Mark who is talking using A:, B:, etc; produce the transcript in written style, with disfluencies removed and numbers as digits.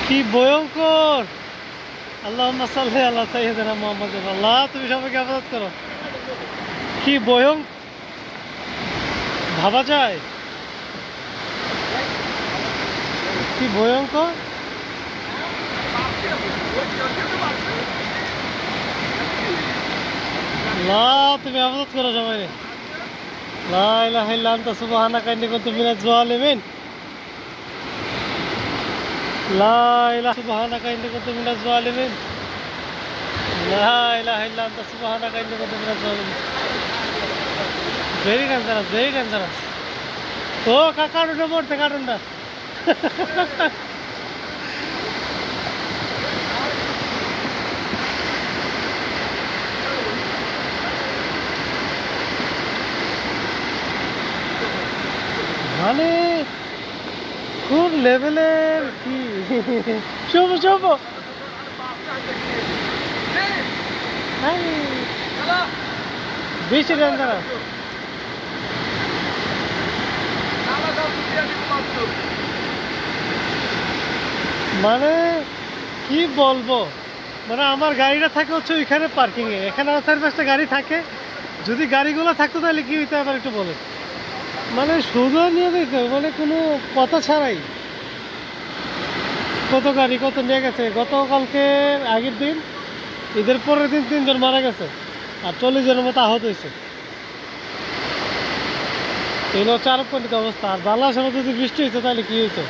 A: কি ভয়ঙ্কর! আল্লাহুম্মা সাল্লি আলা সাইয়্যিদিনা মুহাম্মাদ। আল্লাহ তুমি সবাইকে হেফাজত করো। কি ভাবা যায়, কি ভয়ঙ্কর! আল্লাহ তুমি হেফাজত করো সবাই। লা ইলাহা ইল্লা আনতা সুবহানাকা ইন্নী কুনতু মিনাজ জালিমিন। লা ইলাহা সুবহানাকা ইন্নী কুনতু মিনাজ জালিমিন। লা ইলাহা ইল্লা আনতা সুবহানাকা ইন্নী কুনতু মিনাজ জালিমিন। Very dangerous, very dangerous. ও কার্টুনটা পড়তে, কার্টুনটা। মানে কোন লেভেলের কি! শুভ শুভ বেশি ডেঞ্জারাস। মানে কি বলবো, মানে আমার গাড়িটা থাকে হচ্ছে ওইখানে পার্কিংয়ে, এখানে আর 4-5টা গাড়ি থাকে। যদি গাড়িগুলো থাকতো তাহলে কি হইতো আবার একটু বলে। মানে সোজা নিয়ে দিত, মানে কোনো কথা ছাড়াই। কত গাড়ি কত নিয়ে গেছে। গতকালকে আগের দিন, ঈদের পরের দিন 3 জন মারা গেছে আর 40 জনের মতো আহত হয়েছে। এই হচ্ছে আরবপন্থীর অবস্থা। আর বাংলাদেশের মধ্যে যদি বৃষ্টি হইতো তাহলে কি হইতো।